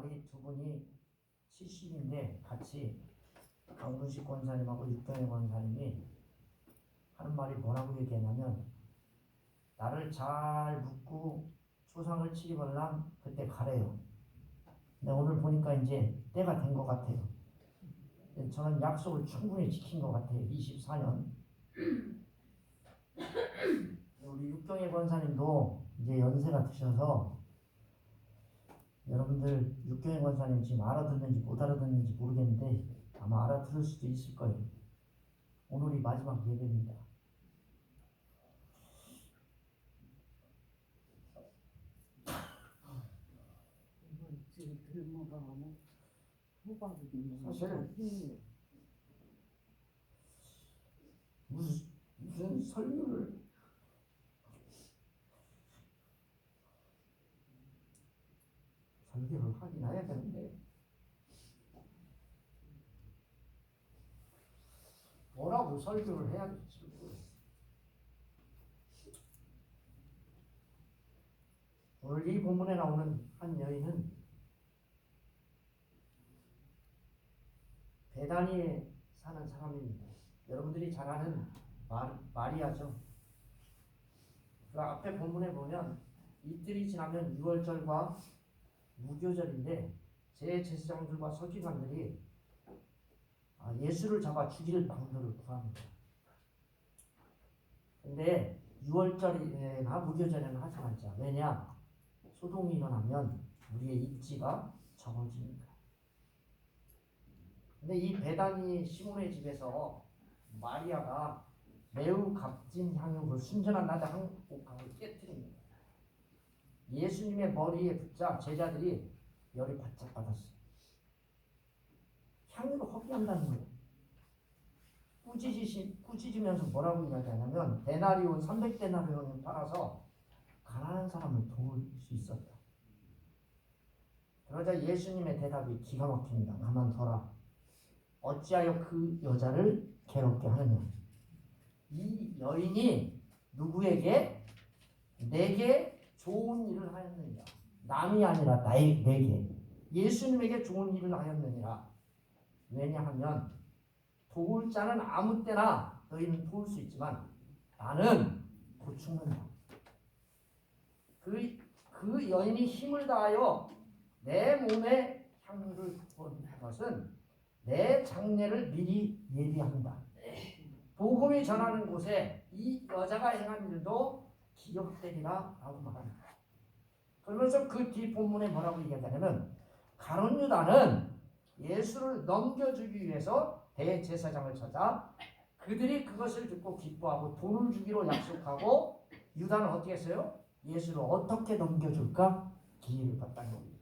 말이 두 분이 70인데 같이 강문식 권사님하고 육경의 권사님이 하는 말이 뭐라고 얘기했냐면, 나를 잘 묻고 초상을 치리벌랑 그때 가래요. 근데 오늘 보니까 이제 때가 된 것 같아요. 저는 약속을 충분히 지킨 것 같아요. 24년. 우리 육경의 권사님도 이제 연세가 드셔서, 여러분들 육경의 권사님 지금 알아듣는지 못 알아듣는지 모르겠는데 아마 알아들을 수도 있을 거예요. 오늘이 마지막 예배입니다. 사실 무슨 설교를 하긴 해야 되는데 뭐라고 설교를 해야 될지 모르겠어요. 오늘 이 본문에 나오는 한 여인은 베다니에 사는 사람입니다. 여러분들이 잘 아는 마리아죠. 그 앞에 본문에 보면 이틀이 지나면 유월절과 무교절인데 제사장들과 서기관들이 예수를 잡아 죽일 방도를 구합니다. 근데 유월절이나 무교절에는 하지 말자. 왜냐? 소동이 일어나면 우리의 입지가 적어지니까. 근데 이 베다니 시몬의 집에서 마리아가 매우 값진 향유를 순전한 나다 한 옥합을 깨뜨립니다. 예수님의 머리에 붙자 제자들이 열이 바짝 받았어요. 향유를 허비한다는 거예요. 꾸짖으면서 뭐라고 이야기하냐면, 데나리온 300데나리온을 팔아서 가난한 사람을 도울 수 있었다. 그러자 예수님의 대답이 기가 막힙니다. 가만둬라. 어찌하여 그 여자를 괴롭게 하느냐. 이 여인이 누구에게? 내게 좋은 일을 하였느니라. 남이 아니라 내게. 예수님에게 좋은 일을 하였느니라. 왜냐하면 도울 자는 아무 때나 너희는 도울 수 있지만 나는 곧 죽는다. 그 여인이 힘을 다하여 내 몸에 향유를 부은 것은 내 장례를 미리 예비한다. 복음이 전하는 곳에 이 여자가 행한 일도 기억되리라 라고 말합니다. 그러면서 그 뒷본문에 뭐라고 얘기하냐면, 가룟 유다는 예수를 넘겨주기 위해서 대제사장을 찾아 그들이 그것을 듣고 기뻐하고 돈을 주기로 약속하고, 유다는 어떻게 했어요? 예수를 어떻게 넘겨줄까 기회를 봤다는 겁니다.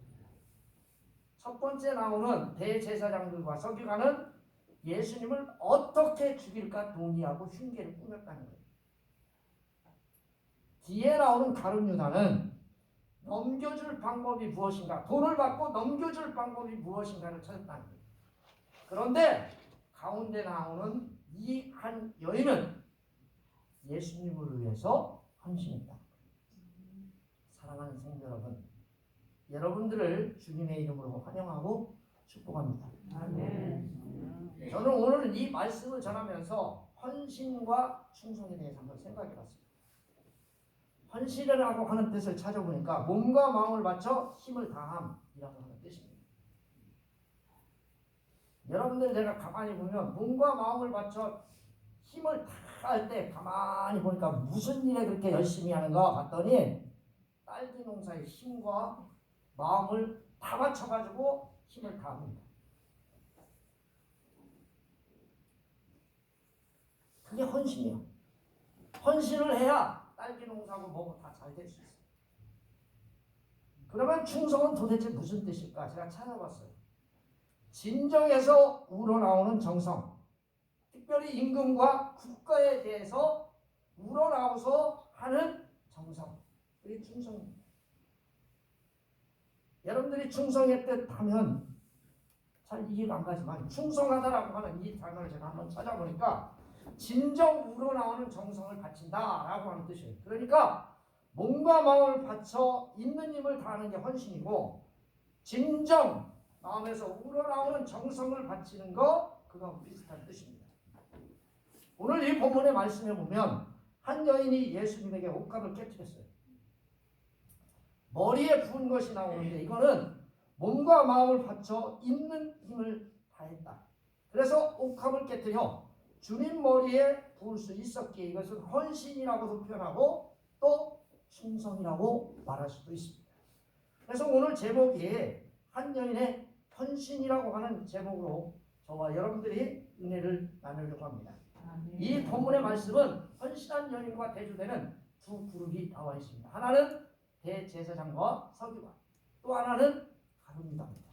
첫 번째 나오는 대제사장들과 서기관은 예수님을 어떻게 죽일까 논의하고 흉계를 꾸몄다는 거예요. 뒤에 나오는 가룟 유다는 넘겨줄 방법이 무엇인가, 돈을 받고 넘겨줄 방법이 무엇인가를 찾았다는 거예요. 그런데 가운데 나오는 이 한 여인은 예수님을 위해서 헌신했다. 사랑하는 성도 여러분, 여러분들을 주님의 이름으로 환영하고 축복합니다. 아멘. 저는 오늘 이 말씀을 전하면서 헌신과 충성에 대해서 한번 생각해봤습니다. 헌신이라고 하는 뜻을 찾아보니까 몸과 마음을 바쳐 힘을 다함이라고 하는 뜻입니다. 여러분들 제가 가만히 보면 몸과 마음을 바쳐 힘을 다 할 때 가만히 보니까 무슨 일에 그렇게 열심히 하는가 봤더니 딸기 농사의 힘과 마음을 다 바쳐가지고 힘을 다합니다. 그게 헌신이에요. 헌신을 해야 딸기 농사고 뭐고 다 잘 될 수 있어요. 그러면 충성은 도대체 무슨 뜻일까? 제가 찾아봤어요. 진정에서 우러나오는 정성, 특별히 임금과 국가에 대해서 우러나와서 하는 정성, 그게 충성입니다. 여러분들이 충성의 뜻 하면 잘 이해가 안 가지만, 충성하다라고 하는 이 단어를 제가 한번 찾아보니까 진정 우러나오는 정성을 바친다라고 하는 뜻이에요. 그러니까 몸과 마음을 바쳐 있는 힘을 다하는 게 헌신이고, 진정, 마음에서 우러나오는 정성을 바치는 것, 그거 비슷한 뜻입니다. 오늘 이 본문의 말씀에 보면 한 여인이 예수님에게 옷감을 깨뜨렸어요. 머리에 부은 것이 나오는데 이거는 몸과 마음을 바쳐 있는 힘을 다했다. 그래서 옷감을 깨뜨려 주님 머리에 부을 수 있었기에 이것은 헌신이라고도 표현하고 또 충성이라고 말할 수도 있습니다. 그래서 오늘 제목이 한 여인의 헌신이라고 하는 제목으로 저와 여러분들이 은혜를 나누려고 합니다. 이 본문의 말씀은 헌신한 여인과 대조되는 두 그룹이 나와 있습니다. 하나는 대제사장과 서기관, 또 하나는 가룟유다입니다.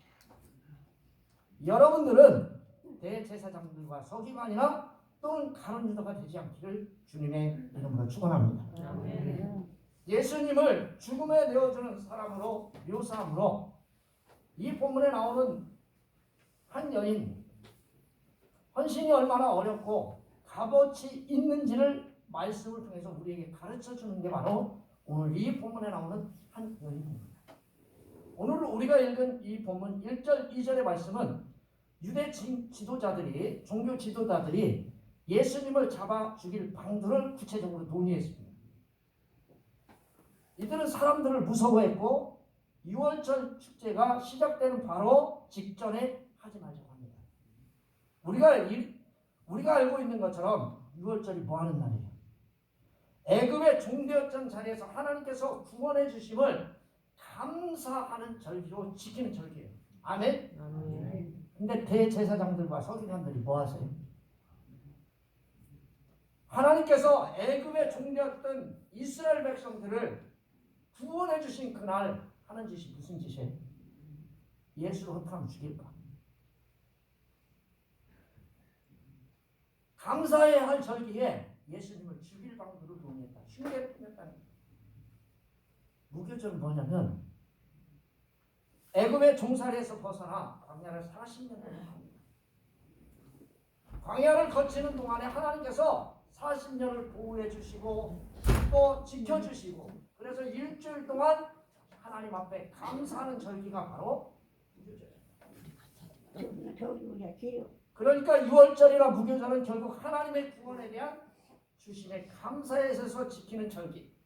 여러분들은 대제사장들과 서기관이나 또는 가룟유다가 되지 않기를 주님의 이름으로 축원합니다. 예수님을 죽음에 내어주는 사람으로 묘사함으로 이 본문에 나오는 한 여인, 헌신이 얼마나 어렵고 값어치 있는지를 말씀을 통해서 우리에게 가르쳐 주는 게 바로 오늘 이 본문에 나오는 한 여인입니다. 오늘 우리가 읽은 이 본문 1절, 2절의 말씀은 유대 지도자들이, 종교 지도자들이 예수님을 잡아 죽일 방도를 구체적으로 논의했습니다. 이들은 사람들을 무서워했고 6월절 축제가 시작되는 바로 직전에 하지 말자고 합니다. 우리가 알고 있는 것처럼 6월절이 뭐 하는 날이에요? 애굽의 종되었던 자리에서 하나님께서 구원해 주심을 감사하는 절기로 지키는 절기예요. 아멘? 근데 대제사장들과 서기관들이 뭐 하세요? 하나님께서 애굽의 종되었던 이스라엘 백성들을 구원해 주신 그날 하는 짓이 무슨 짓이에요? 예수를 헛하면 죽일까? 감사해야 할 절기에 예수님을 죽일 방도를 논의했다. 흉계를 품였다는 거예요. 무교절은 뭐냐면 애굽의 종살이에서 벗어나 광야를 40년을 합니다. 광야를 거치는 동안에 하나님께서 40년을 보호해 주시고 또 지켜주시고 그래서 일주일 동안 하나님 앞에 감사하는 절기가 바로 무교절이에요. 그러니까 6월절이나 무교절은 결국 하나님의 구원에 대한 주심의 감사에 있어서 지키는 절기.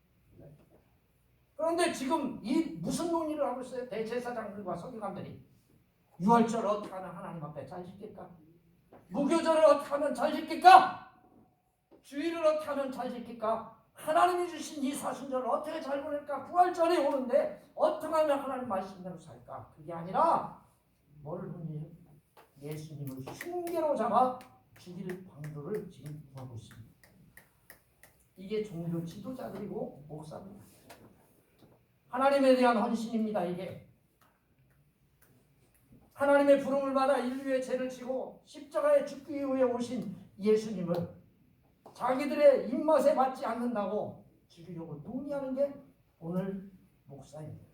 그런데 지금 이 무슨 논의를 하고 있어요? 대제사장들과 서기관들이 6월절 어떻게 하면 하나님 앞에 잘 지킬까? 무교절을 어떻게 하면 잘 지킬까? 주일을 어떻게 하면 잘 지킬까? 하나님이 주신 이 사순절을 어떻게 잘 보낼까? 부활절이 오는데 어떻게 하면 하나님 말씀대로 살까? 그게 아니라 뭐를 논의해요? 예수님을 흉계로 잡아 죽일 방도를 지금 구하고 있습니다. 이게 종교 지도자들이고 목사입니다. 하나님에 대한 헌신입니다. 이게 하나님의 부름을 받아 인류의 죄를 지고 십자가에 죽기 위해 오신 예수님을 자기들의 입맛에 맞지 않는다고 죽이려고 논의하는 게 오늘 목사입니다.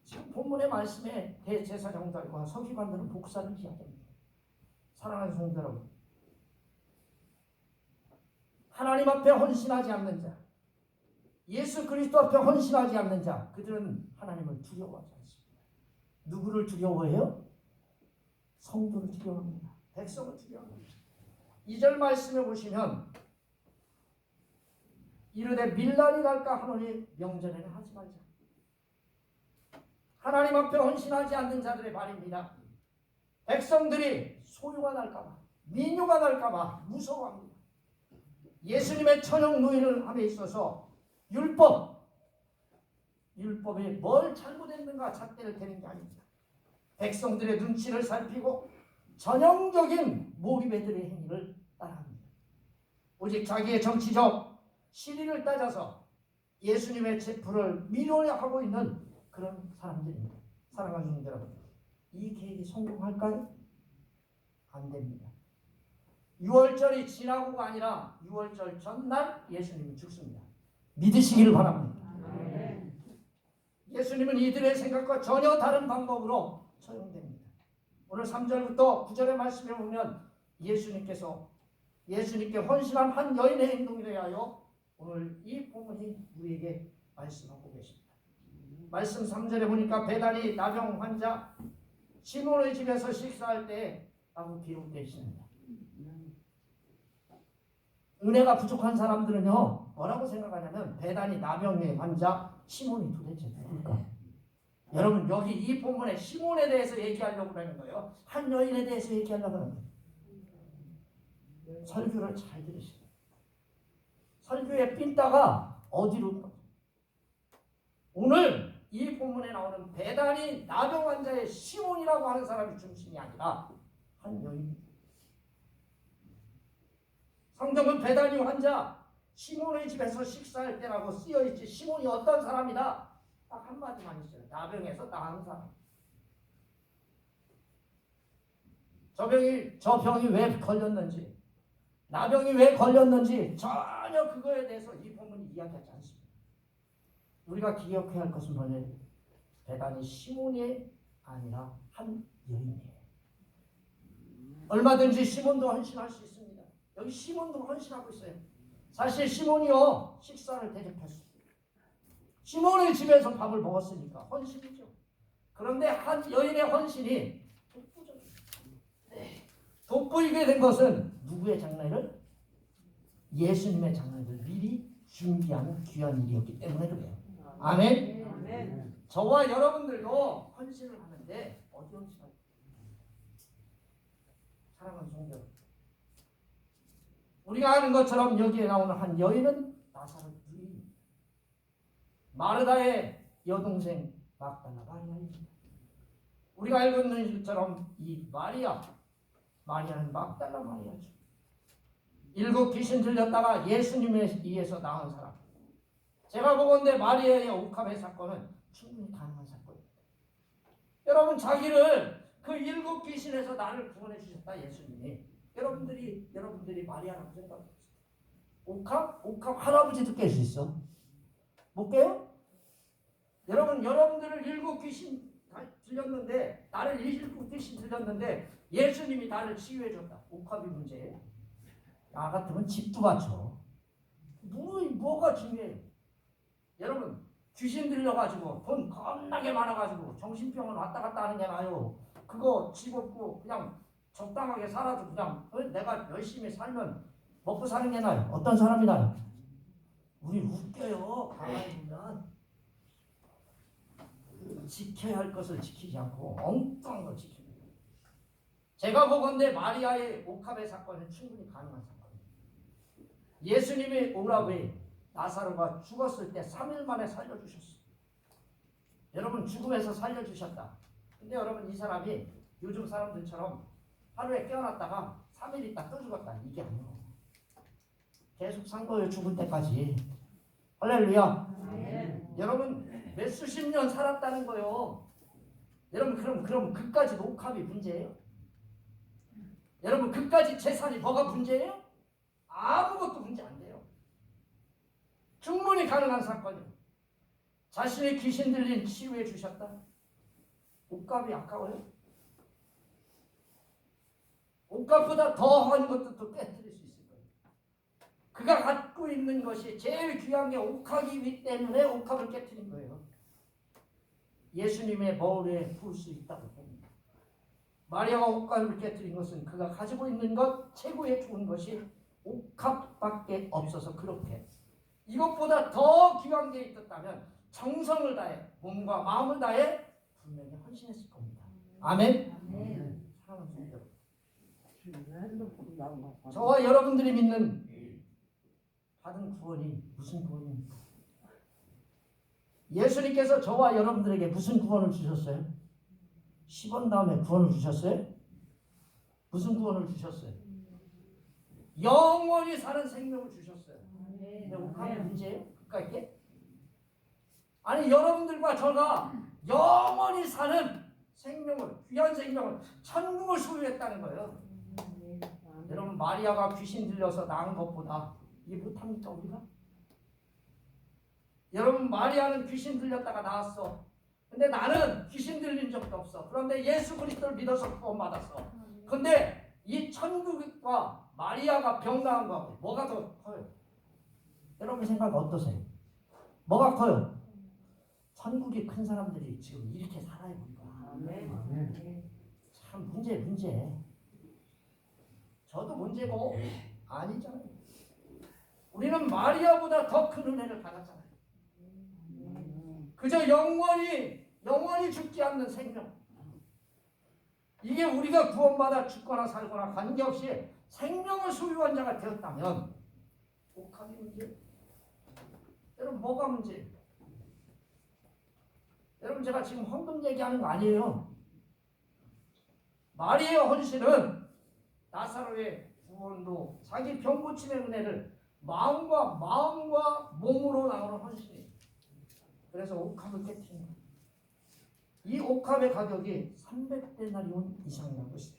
지금 본문의 말씀에 대제사장들과 서기관들은 복사를 이야기합니다. 사랑하는 성도 여러분, 하나님 앞에 헌신하지 않는 자, 예수 그리스도 앞에 헌신하지 않는 자, 그들은 하나님을 두려워하지 않습니다. 누구를 두려워해요? 성도를 두려워합니다. 백성을 두려워합니다. 2절 말씀에 보시면 이르되 밀란이 날까 하노니 명절에는 하지 말자. 하나님 앞에 헌신하지 않는 자들의 말입니다. 백성들이 소유가 날까봐, 민요가 날까봐 무서워합니다. 예수님의 천형 노인을 함에 있어서 율법에 뭘 잘못했는가 잣대를 대는 게 아닙니다. 백성들의 눈치를 살피고 전형적인 모리배들의 행위를 따라합니다. 오직 자기의 정치적 실의를 따져서 예수님의 제풀을 미워하고 있는 그런 사람들입니다. 사랑하는 성도 여러분, 이 계획이 성공할까요? 안 됩니다. 6월절이 지나고가 아니라 6월절 전날 예수님이 죽습니다. 믿으시기를 바랍니다. 예수님은 이들의 생각과 전혀 다른 방법으로 처형됩니다. 오늘 3절부터 9절의 말씀에 보면 예수님께 헌신한 한 여인의 행동에 대하여 오늘 이 본문이 우리에게 말씀하고 계십니다. 말씀 3절에 보니까 베다니 나병 환자 시몬의 집에서 식사할 때 라고 기록되어 있습니다. 은혜가 부족한 사람들은요 뭐라고 생각하냐면 베다니 나병의 환자 시몬이 도대체 누굴까? 여러분 여기 이 본문에 시몬에 대해서 얘기하려고 하는 거예요. 한 여인에 대해서 얘기하려고 하는 거예요. 설교를 잘 들으시고 설교의 삔따가 어디로 오늘 이 본문에 나오는 베다니 나병 환자의 시몬이라고 하는 사람이 중심이 아니라 한 여인. 성경은 베다니 환자 시몬의 집에서 식사할 때라고 쓰여있지 시몬이 어떤 사람이다? 딱 한마디만 있어요. 나병에서 나은 사람. 저 병이 왜 걸렸는지 나병이 왜 걸렸는지 전혀 그거에 대해서 이 본문이 이야기하지 않습니다. 우리가 기억해야 할 것은 뭐냐? 베다니 시몬이 아니라 한 여인이에요. 얼마든지 시몬도 헌신할 수 있습니다. 여기 시몬도 헌신하고 있어요. 사실 시몬이요 식사를 대접했어요. 시몬의 집에서 밥을 먹었으니까 헌신이죠. 그런데 한 여인의 헌신이 돋보이게 된 것은 누구의 장례를? 예수님의 장례를 미리 준비하는 귀한 일이었기 때문에 그래요. 아멘. 아멘. 저와 여러분들도 헌신을 하는데 어디 헌신할까요? 사랑하는 성도 여러분, 우리가 아는 것처럼 여기에 나오는 한 여인은 나사렛 유인, 마르다의 여동생 막달라 마리아입니다. 우리가 알고 있는 것처럼 이 마리아는 막달라 마리아죠. 7 귀신 들렸다가 예수님에 의해서 나은 사람. 제가 보건대 마리아의 옥합의 사건은 충분히 가능한 사건입니다. 여러분 자기를 그 7 귀신에서 나를 구원해 주셨다 예수님이. 여러분들이 마리아라고 생각합니다. 옥합 할아버지도 깰 수 있어. 못 깨요? 여러분들을 7 귀신 들렸는데 나를 7 귀신 들렸는데 예수님이 나를 치유해 줬다. 옥합이 문제예요. 나 같으면 집도 갖춰. 뭐가 중요해요? 여러분 귀신 들려가지고 돈 겁나게 많아가지고 정신병원 왔다 갔다 하는 게 나아요. 그거 집 없고 그냥 적당하게 살아도 그냥 내가 열심히 살면 먹고 사는 게 나아요. 어떤 사람이 나아요? 우리 웃겨요. 가만히 보면 지켜야 할 것을 지키지 않고 엉뚱한 걸 지킵니다. 제가 보건대 마리아의 옥합의 사건은 충분히 가능한 사건입니다. 예수님이 오라고 나사로가 죽었을 때 3일 만에 살려주셨어요. 여러분 죽음에서 살려주셨다. 근데 여러분 이 사람이 요즘 사람들처럼 하루에 깨어났다가 3일 있다 또 죽었다. 이게 아니에요. 계속 산 거예요. 죽을 때까지. 할렐루야. 여러분 몇 수십 년 살았다는 거예요. 여러분 그럼 그까지 옥합이 문제예요? 여러분 그까지 재산이 뭐가 문제예요? 아무것도 문제 안 돼요. 충분히 가능한 사건이에요. 자신의 귀신 들린 치유해 주셨다. 옥합이 아까워요? 옥합보다 더한 것도 또 깨뜨릴 수 있을 거예요. 그가 갖고 있는 것이 제일 귀한 게 옥합이기 때문에 옥합을 깨뜨린 거예요. 예수님의 머리에 부을 수 있다고 봅니다. 마리아가 옥합을 깨뜨린 것은 그가 가지고 있는 것 최고의 좋은 것이 옥합밖에 없어서 그렇게 이것보다 더 귀한 게 있었다면 정성을 다해 몸과 마음을 다해 분명히 헌신했을 겁니다. 아멘. 사랑하는 성도 여러분, 저와 여러분들이 믿는 받은 구원이 무슨 구원입니까? 예수님께서 저와 여러분들에게 무슨 구원을 주셨어요? 10원 다음에 구원을 주셨어요? 무슨 구원을 주셨어요? 영원히 사는 생명을 주셨어요. 근데 옥합의 문제예요? 그까짓 아니 여러분들과 저가 영원히 사는 생명을, 귀한 생명을, 천국을 소유했다는 거예요. 여러분 마리아가 귀신 들려서 나은 것보다 이해 못합니까 우리가? 여러분 마리아는 귀신 들렸다가 나았어. 근데 나는 귀신 들린 적도 없어. 그런데 예수 그리스도를 믿어서 구원받았어. 근데 이 천국과 마리아가 병 나은 거하고 뭐가 더 커요? 여러분 생각 어떠세요? 뭐가 커요? 선국이 큰 사람들이 지금 이렇게 살아요. 우리가. 참 문제. 저도 문제고 아니잖아요. 우리는 마리아보다 더 큰 은혜를 받았잖아요. 그저 영원히 죽지 않는 생명. 이게 우리가 구원받아 죽거나 살거나 관계없이 생명을 소유한 자가 되었다면 옥합이 문제. 여러분 뭐가 문제예요? 여러분 제가 지금 헌금 얘기하는 거 아니에요. 마리아의 헌신은 나사로의 구원도 자기 병 고침의 은혜를 마음과 몸으로 나오는 헌신이에요. 그래서 옥합을 깨뜨린 거예요. 이 옥합의 가격이 300데나리온 이상이라는 것이에요.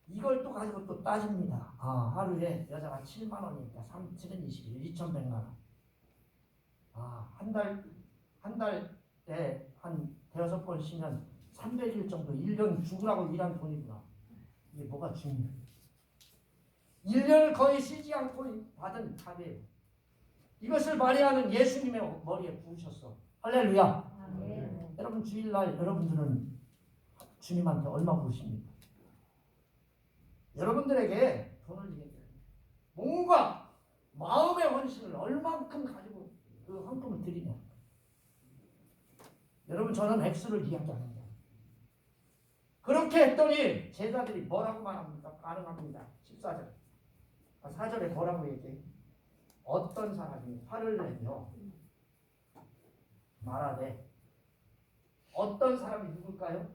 이걸 또 가지고 또 따집니다. 하루에 여자가 7만 원이니까 7은 21, 2,100만 원. 한 달에 한 대여섯 번 쉬면 300일 정도 1년 죽으라고 일한 돈이구나. 이게 뭐가 중요해요? 1년을 거의 쉬지 않고 받은 값이에요. 이것을 마리아는 예수님의 머리에 부으셨어. 할렐루야. 여러분 주일날 여러분들은 주님한테 얼마 부으십니까? 여러분들에게 돈을 드립니다. 몸과 마음의 헌신을 얼만큼 가지고 그 헌금을 드리냐. 여러분 저는 액수를 이야기합니다. 그렇게 했더니 제자들이 뭐라고 말합니까? 가능합니다. 14절. 4절에 뭐라고 얘기해? 어떤 사람이 화를 내며 말하되 어떤 사람이 누굴까요?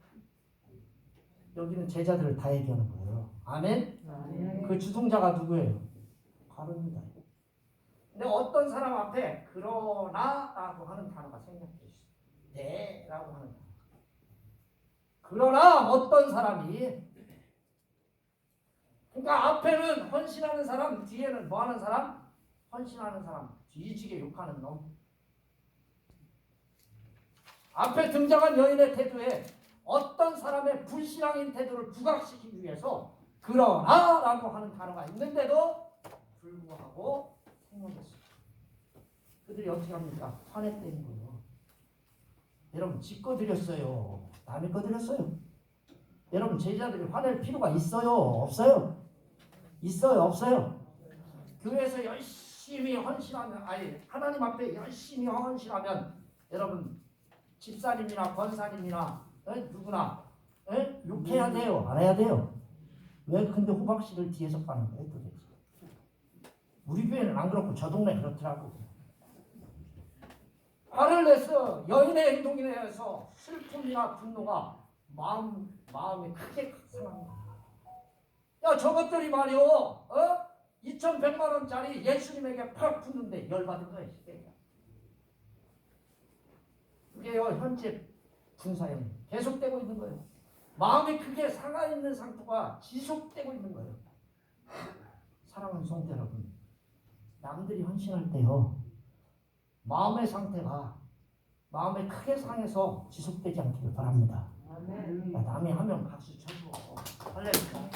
여기는 제자들을 다 얘기하는 거예요. 아멘? 그 주동자가 누구예요? 바로입니다. 근데 어떤 사람 앞에 그러나 라고 하는 단어가 생략되어 있어요. 네 라고 하는 단어. 그러나 어떤 사람이, 그러니까 앞에는 헌신하는 사람, 뒤에는 뭐 하는 사람? 헌신하는 사람, 뒤지게 욕하는 놈. 앞에 등장한 여인의 태도에 어떤 사람의 불신앙인 태도를 부각시키기 위해서 그러나 라고 하는 단어가 있는데도 불구하고 생각했어요. 그들이 어떻게 합니까? 화냈다는 거예요. 여러분 지 거 드렸어요. 남의 거 드렸어요. 여러분 제자들이 화낼 필요가 있어요? 없어요? 있어요? 없어요? 교회에서 열심히 헌신하면, 하나님 앞에 열심히 헌신하면 여러분 집사님이나 권사님이나 누구나 욕해야 돼요? 안 해야 돼요? 왜 근데 호박씨를 뒤에서 빠는 거예요 도대체? 우리 교회는 안 그렇고 저 동네 그렇더라고. 화를 내서 여인의 행동에 대해서 슬픔이나 분노가 마음이 크게 상합니다. 야 저것들이 말이요 2,100만 원짜리 예수님에게 팍 푸는데 열받은 거예요. 그게요 현재 군사형 계속되고 있는 거예요. 마음이 크게 상하 있는 상태가 지속되고 있는 거예요. 사랑하는 성도 여러분, 남들이 헌신할 때요 마음의 상태가 마음에 크게 상해서 지속되지 않기를 바랍니다. 남이 하면 박수 쳐주고 할렐루야.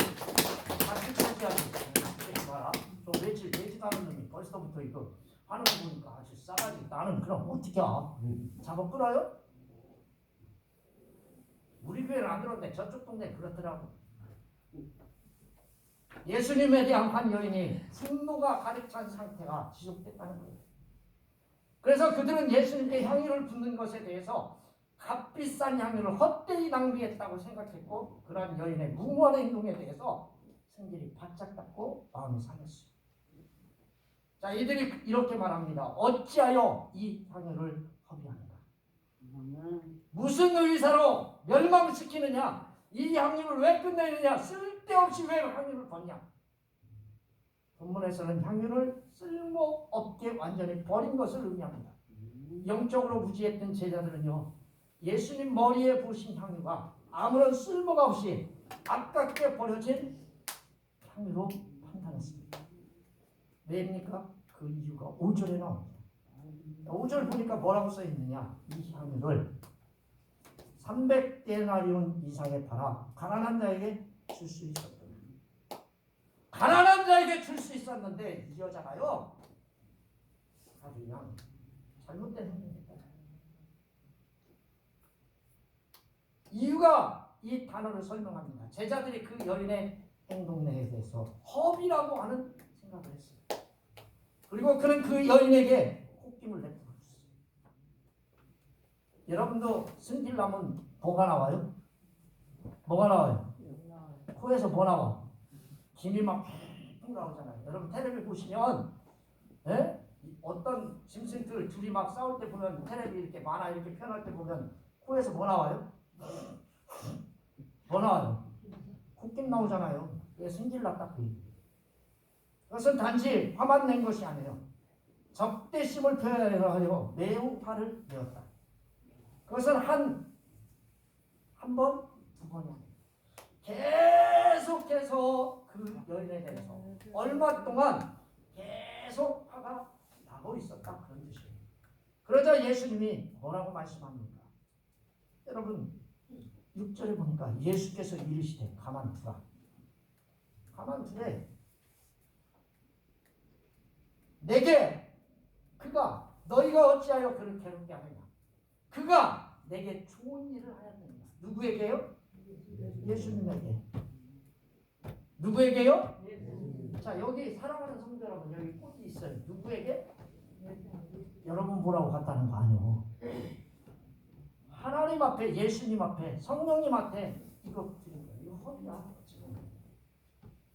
박수 쳐줘야지. 봐라. 저 외지도 않은 놈이 벌써부터 이거 하는 거 보니까 아주 싸가지. 나는 그럼 어떻게 잡아 끌어요? 우리 교회는 안 그런데 저쪽 동네 그렇더라고. 예수님에 대한 한 여인이 분노가 가득 찬 상태가 지속됐다는 거예요. 그래서 그들은 예수님께 향유를 붓는 것에 대해서 값비싼 향유를 헛되이 낭비했다고 생각했고, 그러한 여인의 무모한 행동에 대해서 승질이 바짝 났고 마음이 상했어요. 자, 이들이 이렇게 말합니다. 어찌하여 이 향유를 허비하는가? 무슨 의사로 멸망시키느냐? 이 향유를 왜 끝내느냐? 쓸데없이 왜 향유를 붓냐? 본문에서는 향유를 쓸모없게 완전히 버린 것을 의미합니다. 영적으로 무지했던 제자들은요, 예수님 머리에 부으신 향유가 아무런 쓸모가 없이 아깝게 버려진 향유로 판단했습니다. 왜입니까? 그 이유가 5절에 나옵니다. 5절 보니까 뭐라고 써있느냐? 이 향유를 300데나리온 이상에 팔아 가난한 자에게 줄 수 있었다. 가난한 자에게 줄 수 있었는데 이 여자가요 아주 그냥 잘못된 행동입니다. 이유가 이 단어를 설명합니다. 제자들이 그 여인의 행동에 대해서 허비라고 하는 생각을 했어요. 그리고 그는 그 여인에게 콧김을 내뿜었어요. 여러분도 승질나면 뭐가 나와요? 뭐가 나와요? 코에서 뭐 나와? 김이 막 푹 나오잖아요. 여러분 텔레비 보시면 어떤 짐승들 둘이 막 싸울 때 보면 텔레비 이렇게 만화 이렇게 펴놓을 때 보면 코에서 뭐 나와요? 뭐 나와요? 콧김 나오잖아요. 이게 승질났다 그 얘기. 그것은 단지 화만 낸 것이 아니에요. 적대심을 표현하여 매우 화를 내었다. 그것은 한 번, 두 번이 아니에요. 계속해서 그 여인에 대해서 얼마 동안 계속 화가 나고 있었다. 그런 뜻이에요. 그러자 예수님이 뭐라고 말씀합니까? 여러분 6절에 보니까 예수께서 이르시되 가만두라. 가만두래. 내게 그가 너희가 어찌하여 그를 괴롭게 하느냐. 그가 내게 좋은 일을 하였느냐. 누구에게요? 예수님에게. 누구에게요? 자, 여기 사랑하는 성도 여러분, 여기 꽃이 있어요. 누구에게? 여러분 보라고 갔다는 거 아니에요. 하나님 앞에, 예수님 앞에, 성령님 앞에 이거 드린 거예요. 이거 허비야. 지금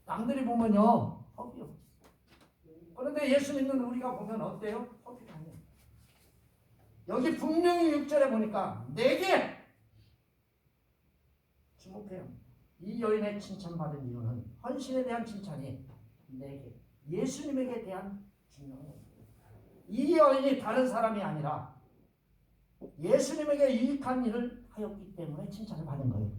남들이 보면요 허비요. 그런데 예수님은 우리가 보면 어때요? 허비가 아니에요. 여기 분명히 6절에 보니까 내게 주목해요. 이 여인의 칭찬받은 이유는 헌신에 대한 칭찬이 내게 예수님에게 대한 중요해요. 이 여인이 다른 사람이 아니라 예수님에게 유익한 일을 하였기 때문에 칭찬을 받은 거예요.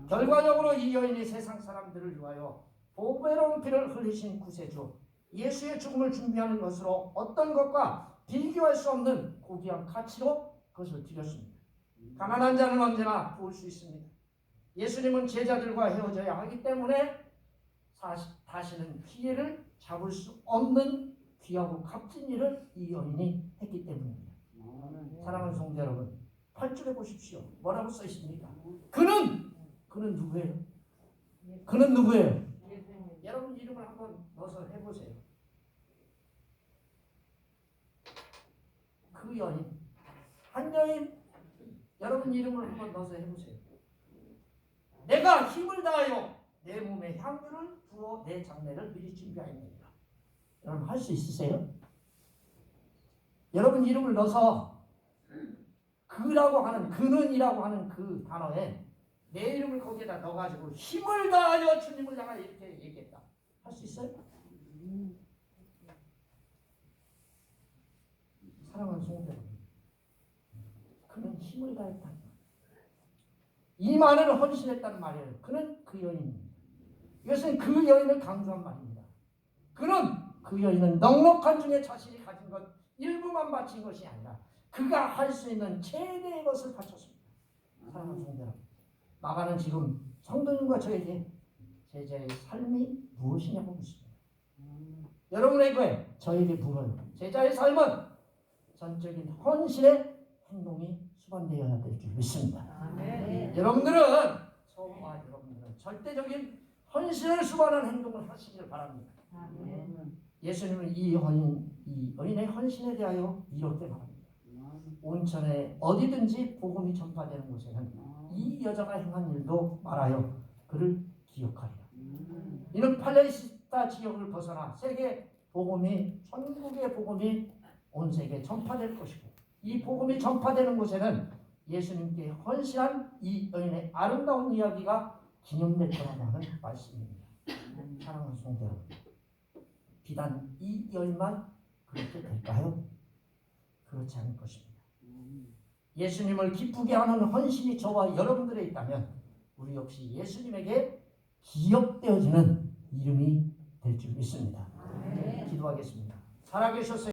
결과적으로 이 여인이 세상 사람들을 위하여 보배로운 피를 흘리신 구세주 예수의 죽음을 준비하는 것으로 어떤 것과 비교할 수 없는 고귀한 가치로 그것을 드렸습니다. 가난한 자는 언제나 도울 수 있습니다. 예수님은 제자들과 헤어져야 하기 때문에 다시는 기회를 잡을 수 없는 귀하고 값진 일을 이 여인이 했기 때문입니다. 사랑하는 성도 여러분, 8절에 보십시오. 뭐라고 써 있습니까? 그는 누구예요? 그는 누구예요? 여러분 이름을 한번 넣어서 해보세요. 그 여인, 한 여인, 여러분 이름을 한번 넣어서 해보세요. 내가 힘을 다하여 내 몸에 향유를 부어 내 장례를 미리 준비하였느니라. 여러분 할 수 있으세요? 여러분 이름을 넣어서 그라고 하는 그는이라고 하는 그 단어에 내 이름을 거기에다 넣어가지고 힘을 다하여 주님을 향하여 이렇게 얘기했다. 할 수 있어요? 사랑하는 성도 여러분, 그는 힘을 다했다. 이 말은 헌신했다는 말이에요. 그는 그 여인입니다. 이것은 그 여인을 강조한 말입니다. 그는 그 여인은 넉넉한 중에 자신이 가진 것 일부만 바친 것이 아니라 그가 할 수 있는 최대의 것을 바쳤습니다. 사랑하는 성도 여러분, 마가는 지금 성도님과 저에게 제자의 삶이 무엇이냐고 묻습니다. 여러분에게 저에게 물어요. 제자의 삶은 전적인 헌신의 행동이 수반되어야 될 줄 믿습니다. 여러분들은 저와 여러분들은 절대적인 헌신을 수반하는 행동을 하시길 바랍니다. 예수님은 이 여인의 헌신에 대하여 이렇게 말합니다. 온천에 어디든지 복음이 전파되는 곳에는 이 여자가 행한 일도 말하여 그를 기억하리라. 이는 팔레스타 지역을 벗어나 세계 복음이 천국의 복음이 온 세계에 전파될 것이고 이 복음이 전파되는 곳에는 예수님께 헌신한 이 여인의 아름다운 이야기가 기념될 거라고 하는 말씀입니다. 사랑하는 성도 여러분, 비단 이 여인만 그렇게 될까요? 그렇지 않을 것입니다. 예수님을 기쁘게 하는 헌신이 저와 여러분들에 있다면 우리 역시 예수님에게 기억되어지는 이름이 될 줄 믿습니다. 기도하겠습니다. 살아계셨어요.